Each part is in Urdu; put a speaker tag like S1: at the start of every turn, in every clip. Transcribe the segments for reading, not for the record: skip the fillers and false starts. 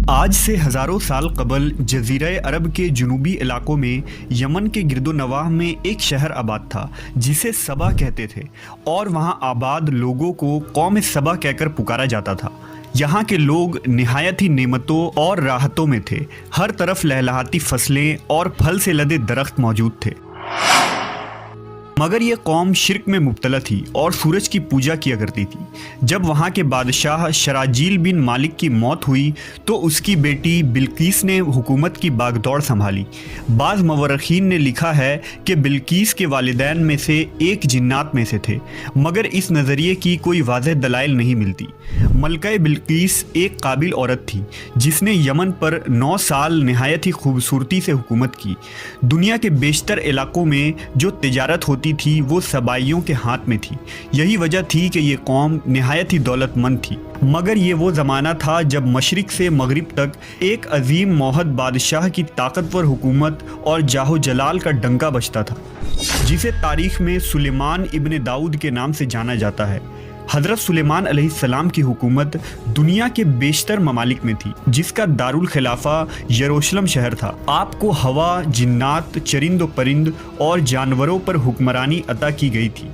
S1: آج سے ہزاروں سال قبل جزیرہ عرب کے جنوبی علاقوں میں یمن کے گرد و نواح میں ایک شہر آباد تھا جسے سبا کہتے تھے، اور وہاں آباد لوگوں کو قوم سبا کہہ کر پکارا جاتا تھا۔ یہاں کے لوگ نہایت ہی نعمتوں اور راحتوں میں تھے، ہر طرف لہلہاتی فصلیں اور پھل سے لدے درخت موجود تھے۔ مگر یہ قوم شرک میں مبتلا تھی اور سورج کی پوجا کیا کرتی تھی۔ جب وہاں کے بادشاہ شراجیل بن مالک کی موت ہوئی تو اس کی بیٹی بلقیس نے حکومت کی باغ دوڑ سنبھالی۔ بعض مورخین نے لکھا ہے کہ بلقیس کے والدین میں سے ایک جنات میں سے تھے، مگر اس نظریے کی کوئی واضح دلائل نہیں ملتی۔ ملکہ بلقیس ایک قابل عورت تھی جس نے یمن پر 9 سال نہایت ہی خوبصورتی سے حکومت کی۔ دنیا کے بیشتر علاقوں میں جو تجارت ہوتی تھی وہ سبائیوں کے ہاتھ میں تھی۔ یہی وجہ تھی کہ یہ قوم نہایت ہی دولت مند تھی، مگر یہ وہ زمانہ تھا جب مشرق سے مغرب تک ایک عظیم موحد بادشاہ کی طاقتور حکومت اور جاہ و جلال کا ڈنکا بجتا تھا، جسے تاریخ میں سلیمان ابن داؤد کے نام سے جانا جاتا ہے۔ حضرت سلیمان علیہ السلام کی حکومت دنیا کے بیشتر ممالک میں تھی، جس کا دارالخلافہ یروشلم شہر تھا۔ آپ کو ہوا، جنات، چرند و پرند اور جانوروں پر حکمرانی عطا کی گئی تھی۔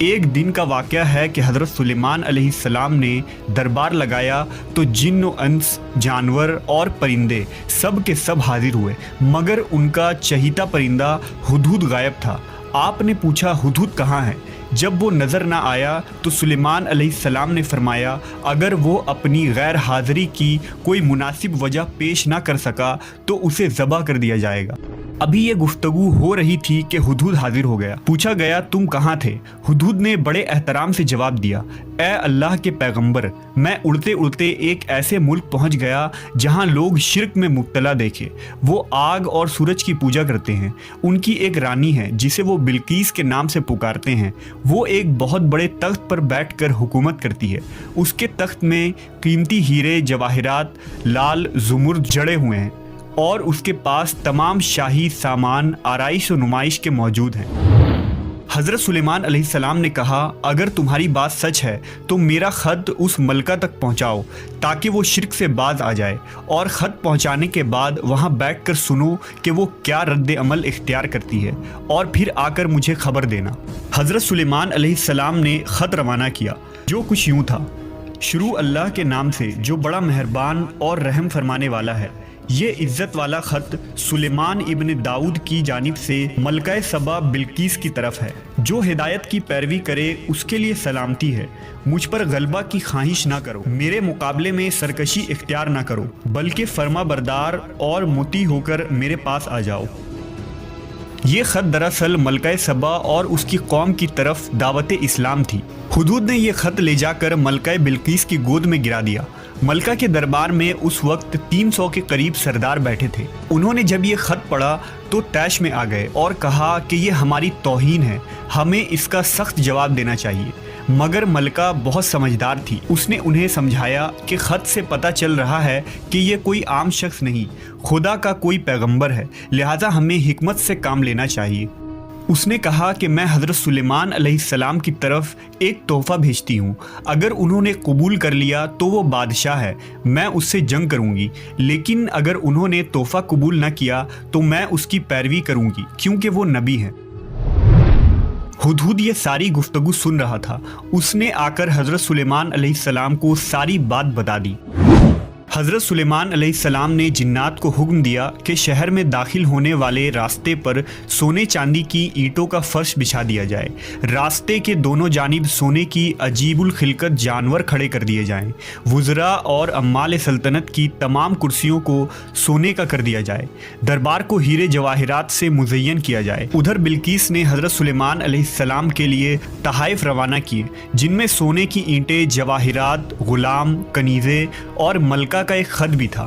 S1: ایک دن کا واقعہ ہے کہ حضرت سلیمان علیہ السلام نے دربار لگایا تو جن و انس، جانور اور پرندے سب کے سب حاضر ہوئے، مگر ان کا چہیتا پرندہ ہدہد غائب تھا۔ آپ نے پوچھا ہدہد کہاں ہے؟ جب وہ نظر نہ آیا تو سلیمان علیہ السلام نے فرمایا اگر وہ اپنی غیر حاضری کی کوئی مناسب وجہ پیش نہ کر سکا تو اسے ذبح کر دیا جائے گا۔ ابھی یہ گفتگو ہو رہی تھی کہ ہدہد حاضر ہو گیا۔ پوچھا گیا تم کہاں تھے؟ ہدہد نے بڑے احترام سے جواب دیا، اے اللہ کے پیغمبر، میں اڑتے اڑتے ایک ایسے ملک پہنچ گیا جہاں لوگ شرک میں مبتلا دیکھے۔ وہ آگ اور سورج کی پوجا کرتے ہیں۔ ان کی ایک رانی ہے جسے وہ بلقیس کے نام سے پکارتے ہیں۔ وہ ایک بہت بڑے تخت پر بیٹھ کر حکومت کرتی ہے۔ اس کے تخت میں قیمتی ہیرے جواہرات لال زمرد جڑے ہوئے ہیں، اور اس کے پاس تمام شاہی سامان آرائش و نمائش کے موجود ہیں۔ حضرت سلیمان علیہ السلام نے کہا اگر تمہاری بات سچ ہے تو میرا خط اس ملکہ تک پہنچاؤ تاکہ وہ شرک سے باز آ جائے، اور خط پہنچانے کے بعد وہاں بیٹھ کر سنو کہ وہ کیا رد عمل اختیار کرتی ہے، اور پھر آ کر مجھے خبر دینا۔ حضرت سلیمان علیہ السلام نے خط روانہ کیا، جو کچھ یوں تھا: شروع اللہ کے نام سے جو بڑا مہربان اور رحم فرمانے والا ہے۔ یہ عزت والا خط سلیمان ابن داؤد کی جانب سے ملکہ سبا بلقیس کی طرف ہے۔ جو ہدایت کی پیروی کرے اس کے لیے سلامتی ہے۔ مجھ پر غلبہ کی خواہش نہ کرو، میرے مقابلے میں سرکشی اختیار نہ کرو، بلکہ فرما بردار اور مطیع ہو کر میرے پاس آ جاؤ۔ یہ خط دراصل ملکہ سبا اور اس کی قوم کی طرف دعوت اسلام تھی۔ ہدہد نے یہ خط لے جا کر ملکہ بلقیس کی گود میں گرا دیا۔ ملکہ کے دربار میں اس وقت 300 کے قریب سردار بیٹھے تھے۔ انہوں نے جب یہ خط پڑھا تو طیش میں آ گئے اور کہا کہ یہ ہماری توہین ہے، ہمیں اس کا سخت جواب دینا چاہیے۔ مگر ملکہ بہت سمجھدار تھی، اس نے انہیں سمجھایا کہ خط سے پتہ چل رہا ہے کہ یہ کوئی عام شخص نہیں، خدا کا کوئی پیغمبر ہے، لہٰذا ہمیں حکمت سے کام لینا چاہیے۔ اس نے کہا کہ میں حضرت سلیمان علیہ السلام کی طرف ایک تحفہ بھیجتی ہوں، اگر انہوں نے قبول کر لیا تو وہ بادشاہ ہے، میں اس سے جنگ کروں گی، لیکن اگر انہوں نے تحفہ قبول نہ کیا تو میں اس کی پیروی کروں گی کیونکہ وہ نبی ہیں۔ ہدہد یہ ساری گفتگو سن رہا تھا۔ اس نے آ کر حضرت سلیمان علیہ السلام کو ساری بات بتا دی۔ حضرت سلیمان علیہ السلام نے جنات کو حکم دیا کہ شہر میں داخل ہونے والے راستے پر سونے چاندی کی اینٹوں کا فرش بچھا دیا جائے۔ راستے کے دونوں جانب سونے کی عجیب الخلقت جانور کھڑے کر دیے جائیں۔ وزراء اور عمال سلطنت کی تمام کرسیوں کو سونے کا کر دیا جائے۔ دربار کو ہیرے جواہرات سے مزین کیا جائے۔ ادھر بلقیس نے حضرت سلیمان علیہ السلام کے لیے تحائف روانہ کیے، جن میں سونے کی اینٹیں، جواہرات، غلام، کنیزیں اور ملکہ کا ایک خط بھی تھا۔